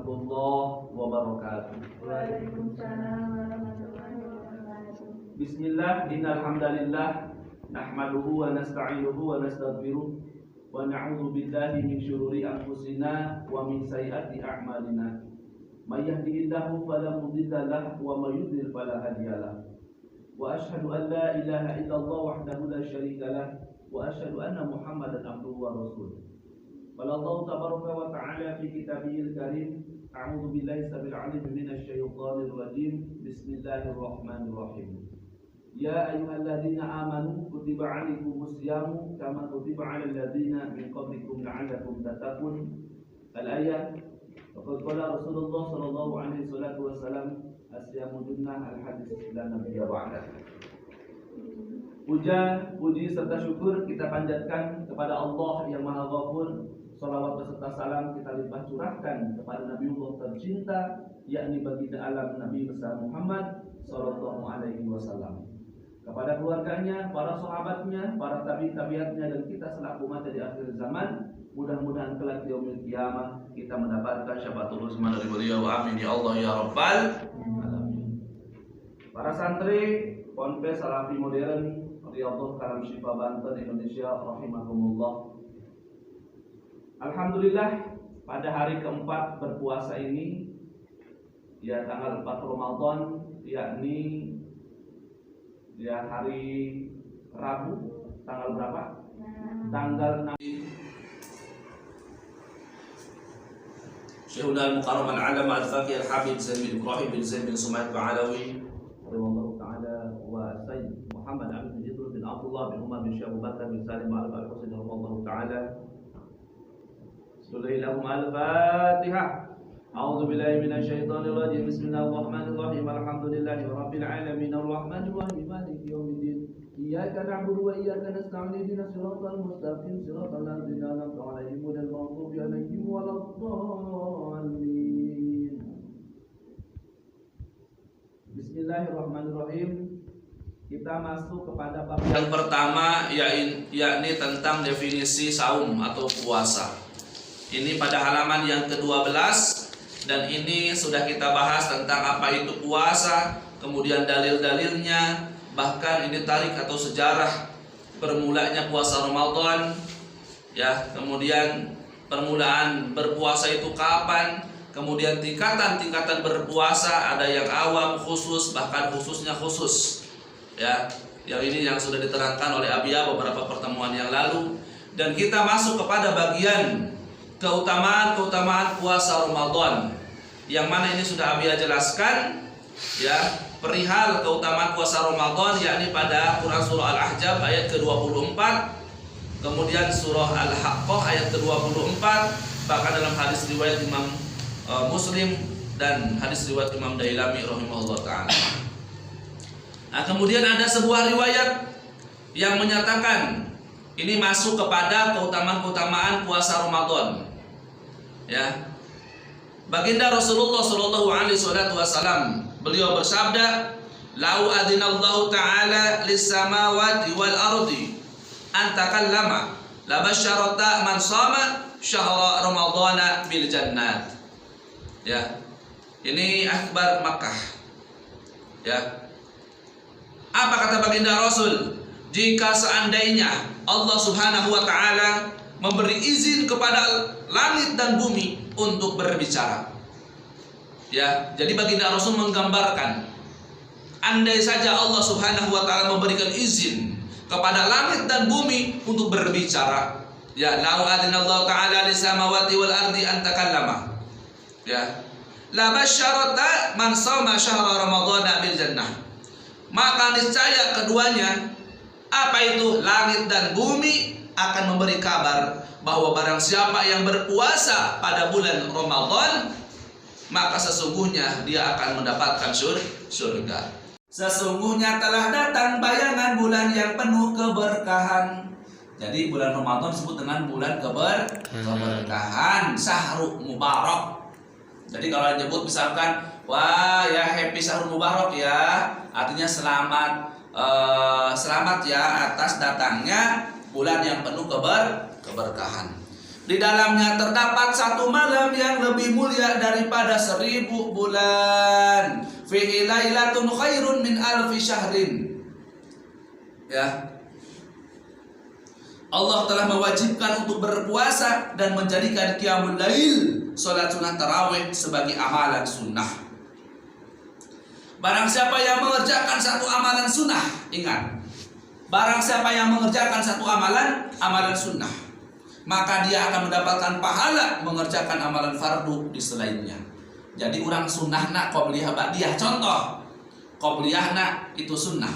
warahmatullahi wabarakatuh. Waalaikumsalam warahmatullahi wabarakatuh. Bismillah, innal hamdalillah nahmaduhu wa nasta'inuhu wa nastaghfiruh wa na'udzu billahi min syururi anfusina wa min sayyiati a'malina. May yahdihillahu fala mudilla lahu wa may yudlil fala hadiya lahu. Wa asyhadu an la ilaha illallah wahdahu la syarika lahu wa asyhadu anna Muhammadan abduhu wa rasuluh. Qala Allah tabaraka wa ta'ala fi kitabihil karim, a'udzu billahi samil 'alim minasy syaithanir rajim. Bismillahirrahmanirrahim. Ya ayyuhalladzina amanu kutiba 'alaikumus syamu kama kutiba 'alal ladzina min qablikum la'allakum tattaqun. Al-ayat. Faqad qala Rasulullah sallallahu alaihi wasallam, as-syamu junnah, al-hadis la nabiyya ba'da. Puji serta syukur kita panjatkan kepada Allah yang Maha Ghafur. Salawat beserta salam kita limpah curahkan kepada Nabiullah tercinta, yakni baginda alam Nabi besar Muhammad sallallahu alaihi wasallam, kepada keluarganya, para sahabatnya, para tabi'atnya, dan kita selaku umat di akhir zaman. Mudah-mudahan kelak di yaumil qiyamah kita mendapatkan syafaatul uzma dari beliau. Amin ya Allah ya rabbal alamin. Para santri Ponpes Salafi Modern Riyadhah Karam Syifa Banten Indonesia rahimakumullah. Alhamdulillah, pada hari keempat berpuasa ini, ya tanggal 4 Ramadan, yakni ya hari Rabu, tanggal berapa? Tanggal 6. Syekhul Al-Mukarram Al-Alam Al-Faqih Al-Habib Zaid bin Ibrahim bin Zaid bin Sumaid Ba'alawi radhiyallahu ta'ala wa Sayyid Muhammad bin Idrus bin Abdullah bin Umar bin Syekh Abu Bakar bin Salim Al-Husain radhiyallahu ta'ala. Lahum al-Fatihah. A'udzu billahi minasy syaithanir rajim. Bismillahirrahmanirrahim. Alhamdulillahi rabbil alamin arrahmanir rahim maliki yaumiddin. Iyyaka na'budu wa iyyaka nasta'in ihdinas siratal mustaqim siratal ladzina an'amta 'alaihim ghairil maghdubi 'alaihim waladdallin. Bismillahirrahmanirrahim. Kita masuk kepada bab yang pertama, yakni tentang definisi saum atau puasa. Ini pada halaman yang ke-12, dan ini sudah kita bahas tentang apa itu puasa, kemudian dalil-dalilnya, bahkan ini tarik atau sejarah bermulanya puasa Ramadan, ya, kemudian permulaan berpuasa itu kapan, kemudian tingkatan-tingkatan berpuasa, ada yang awam, khusus, bahkan khususnya khusus, ya. Yang ini yang sudah diterangkan oleh Abia beberapa pertemuan yang lalu, dan kita masuk kepada bagian keutamaan puasa Ramadan, yang mana ini sudah Abia jelaskan, ya, perihal keutamaan puasa Ramadan, yakni pada Quran surah Al-Ahzab ayat ke-24, kemudian surah Al-Haqqah ayat ke-24, bahkan dalam hadis riwayat Imam Muslim dan hadis riwayat Imam Dailami rahimahullah ta'ala. Nah, kemudian ada sebuah riwayat yang menyatakan ini masuk kepada keutamaan puasa Ramadan. Ya, baginda Rasulullah Shallallahu Alaihi Wasallam beliau bersabda, "Lau adinallahu taala lis samawati wal ardi an takallama la basyarata man shama syahra ramadhana bil jannat." Ya, ini akhbar Makkah. Ya, apa kata baginda Rasul? Jika seandainya Allah Subhanahu wa taala memberi izin kepada langit dan bumi untuk berbicara, ya, jadi baginda Rasul menggambarkan, andai saja Allah Subhanahu wa taala memberikan izin kepada langit dan bumi untuk berbicara, ya, lau adinallahu taala lis samawati wal ardi an takallama, ya, la basyarata man shoma syahra ramadhana bil jannah, maka niscaya keduanya, apa itu langit dan bumi, akan memberi kabar bahwa barang siapa yang berpuasa pada bulan Ramadan, maka sesungguhnya dia akan mendapatkan surga. Sesungguhnya telah datang bayangan bulan yang penuh keberkahan. Jadi bulan Ramadan disebut dengan bulan keberkahan, syahrul mubarak. Jadi kalau disebut misalkan, wah ya happy syahrul mubarak ya, artinya selamat ya atas datangnya bulan yang penuh keberkahan. Di dalamnya terdapat satu malam yang lebih mulia daripada 1000 bulan. Fihi lailatun khairun min alfi syahrin. Ya. Allah telah mewajibkan untuk berpuasa dan menjadikan qiyamul lail, salat sunat tarawih, sebagai amalan sunnah. Barang siapa yang mengerjakan satu amalan sunnah, ingat, barang siapa yang mengerjakan satu amalan sunnah, maka dia akan mendapatkan pahala mengerjakan amalan fardu di selainnya. Jadi orang sunnah nak qobliyah ba'diyah. Contoh, qobliyah nak itu sunnah.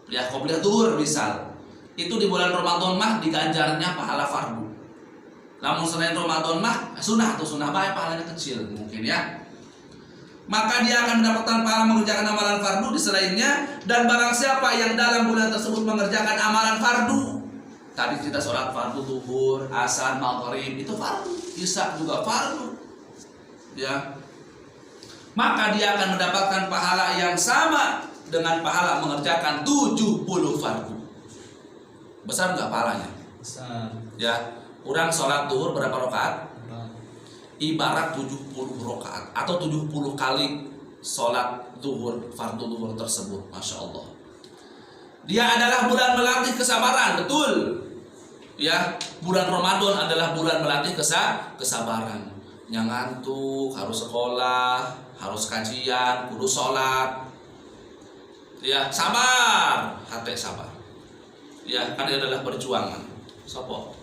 Ya, qobliyah zuhur misal. Itu di bulan Ramadan mah diganjarnya pahala fardu. Namun selain Ramadan mah sunnah atau sunnah baik pahalanya kecil mungkin ya. Maka dia akan mendapatkan pahala mengerjakan amalan fardu di selainnya. Dan barang siapa yang dalam bulan tersebut mengerjakan amalan fardu, tadi kita sholat fardu zuhur, asar, maghrib itu fardu, isya juga fardu, ya. Maka dia akan mendapatkan pahala yang sama dengan pahala mengerjakan 70 fardu. Besar nggak pahalanya? Besar. Ya, orang sholat zuhur berapa rakaat? Ibarat 70 rakaat atau 70 kali sholat zuhur, fardu zuhur tersebut, masya Allah. Dia adalah bulan melatih kesabaran, betul. Ya, bulan Ramadan adalah bulan melatih kesabaran. Yang ngantuk, harus sekolah, harus kajian, kudu sholat. Ya, sabar, hati sabar. Ya, kan ini adalah perjuangan. Sopo.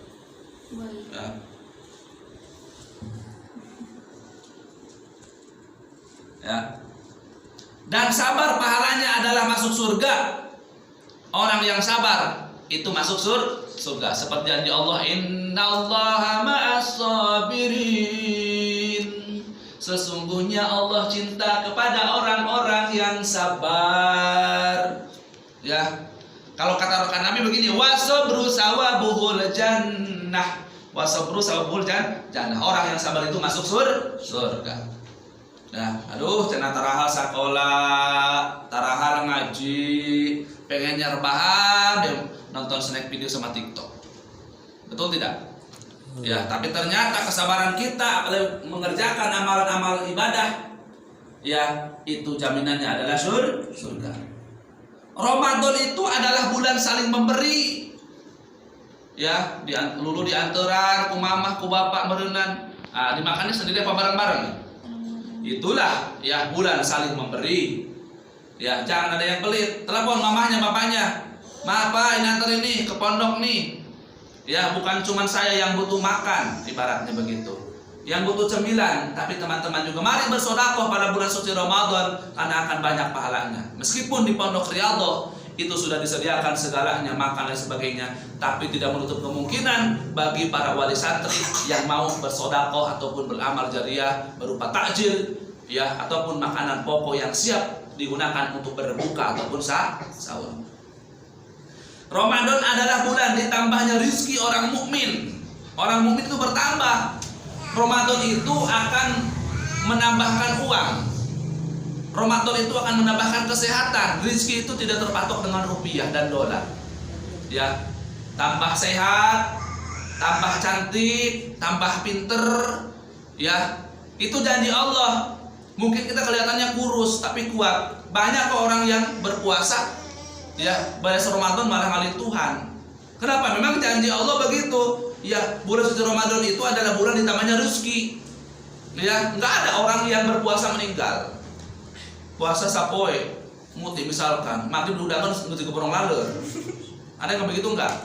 Ya. Ya. Dan sabar pahalanya adalah masuk surga. Orang yang sabar itu masuk surga. Seperti janji Allah, innallaha ma'as sabirin. Sesungguhnya Allah cinta kepada orang-orang yang sabar. Ya. Kalau kata rekan Nabi begini, wasabru sawabuhul jannah. Wasabru sawabuhul jannah. Orang yang sabar itu masuk surga. Nah, aduh, cenah tarahal sekolah, tarahal ngaji, pengennya rebahan, deh nonton snack video sama TikTok. Betul tidak? Ya, tapi ternyata kesabaran kita apalagi mengerjakan amalan-amalan ibadah, ya, itu jaminannya adalah surga. Ramadan itu adalah bulan saling memberi. Ya, lulu diantaran, ku mamah, ku bapak merenang. Dimakannya sendiri apa bareng-bareng? Itulah ya bulan saling memberi. Ya, jangan ada yang pelit. Telepon mamahnya, bapaknya. Maaf Pak, ini antar ini ke pondok nih. Ya, bukan cuma saya yang butuh makan, ibaratnya begitu. Yang butuh cemilan, tapi teman-teman juga mari bersedekah pada bulan suci Ramadan karena akan banyak pahalanya. Meskipun di Pondok Riyadhah itu sudah disediakan segalanya, makan dan sebagainya, tapi tidak menutup kemungkinan bagi para wali santri yang mau bersedekah ataupun beramal jariah berupa takjil, ya, ataupun makanan pokok yang siap digunakan untuk berbuka ataupun sahur. Ramadan adalah bulan ditambahnya rizki orang mukmin. Orang mukmin itu bertambah. Ramadan itu akan menambahkan uang. Ramadan itu akan menambahkan kesehatan. Rizki itu tidak terpatok dengan rupiah dan dolar. Ya, tambah sehat, tambah cantik, tambah pinter. Ya, itu janji Allah. Mungkin kita kelihatannya kurus tapi kuat. Banyak kok orang yang berpuasa, ya, pada Ramadan malah ngalih Tuhan. Kenapa? Memang janji Allah begitu. Ya, bulan suci Ramadan itu adalah bulan ditambahnya rezeki. Ya, nggak ada orang yang berpuasa meninggal. Puasa sapoe, muti misalkan, mati berudangan muti keporong laler. Ada yang begitu enggak?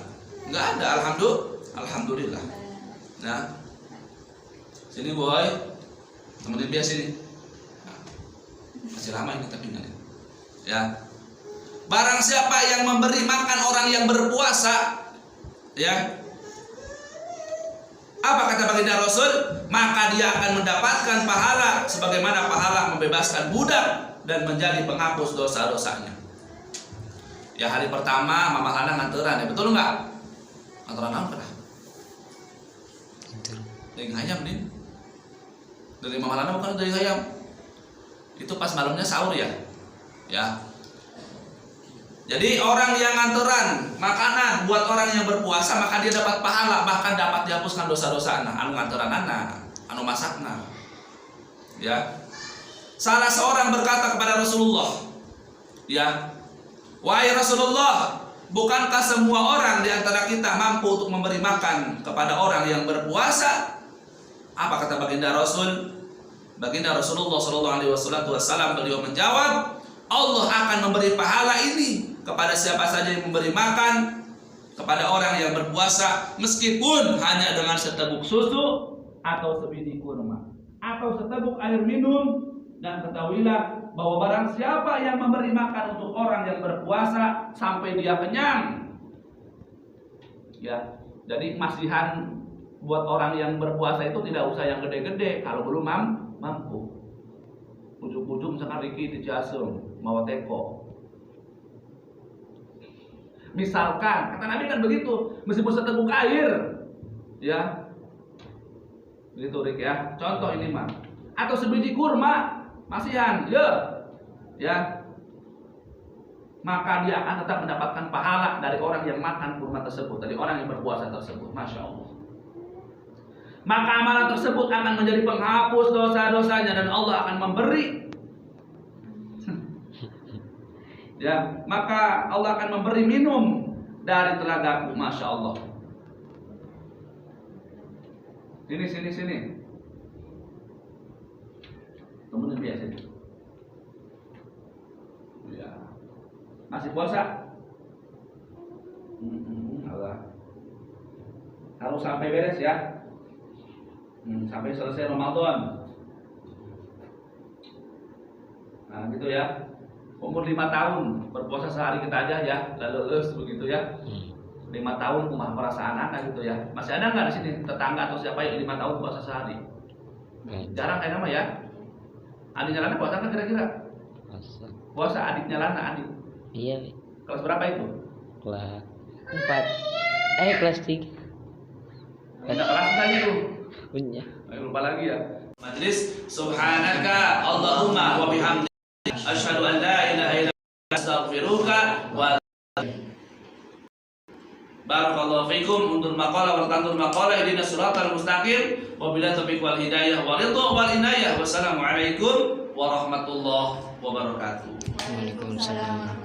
Enggak ada, alhamdulillah. Nah, sini boy, temenin biasa sini. Nah, masih lama ini tapi ingat ya. Barang siapa yang memberi makan orang yang berpuasa, ya, apa kata baginda Rasul? Maka dia akan mendapatkan pahala sebagaimana pahala membebaskan budak dan menjadi penghapus dosa-dosanya. Ya, hari pertama Mama Hana nganteran, ya, betul enggak? Nganteran apa dah? Daging ayam nih. Dari Mama Hana bukan daging ayam. Itu pas malamnya sahur ya. Ya. Jadi orang yang nganteran makanan buat orang yang berpuasa, maka dia dapat pahala, bahkan dapat dihapuskan dosa-dosa anu nganteran anu masakna. Ya. Salah seorang berkata kepada Rasulullah, ya, wahai Rasulullah, bukankah semua orang di antara kita mampu untuk memberi makan kepada orang yang berpuasa? Apa kata baginda Rasul? Baginda Rasulullah SAW beliau menjawab, Allah akan memberi pahala ini kepada siapa saja yang memberi makan kepada orang yang berpuasa, meskipun hanya dengan seteguk susu atau sebiji kurma atau seteguk air minum. Dan ketahuilah bahwa barang siapa yang memberi makan untuk orang yang berpuasa sampai dia kenyang, ya, jadi masihan buat orang yang berpuasa itu tidak usah yang gede-gede kalau belum mampu. Ujung-ujung misalkan Riki di Ciasem mau teko, misalkan kata Nabi kan begitu, meskipun seteguk air, ya, begitu Rik ya. Contoh ini mah, atau sebiji kurma, masihan, ya, maka dia akan tetap mendapatkan pahala dari orang yang makan kurma tersebut, dari orang yang berpuasa tersebut. Masya Allah. Maka amalan tersebut akan menjadi penghapus dosa-dosanya dan Allah akan memberi. Ya, maka Allah akan memberi minum dari telagaku. Masya Allah. Sini. Temenin biasa. Ya. Masih puasa? Allah. Harus sampai beres ya. Sampai selesai Ramadan. Nah, gitu ya. Umur 5 tahun berpuasa sehari kita aja ya, lalu lulus begitu ya. 5 tahun kumaha perasaan anak gitu ya. Masih ada nggak di sini tetangga atau siapa yang 5 tahun puasa sehari? Jarang kayak nama ya. Adiknya Lana puasa kan kira-kira? Puasa adiknya Lana, adik. Iya. Kelas berapa itu? Kelas 4. Kelas 3. Ada kelas enggak itu? Punya. Lupa lagi ya. Majlis subhanaka Allahumma wa bihamdika asyhadu an la ilaha illa anta astaghfiruka wa barakallahu fikum. Untuk maqala wa tantur maqala ihdinas siratal mustaqim wa billahi taufiq wal hidayah wa ridha wal inayah. Wassalamualaikum warahmatullahi wabarakatuh. Waalaikumsalam.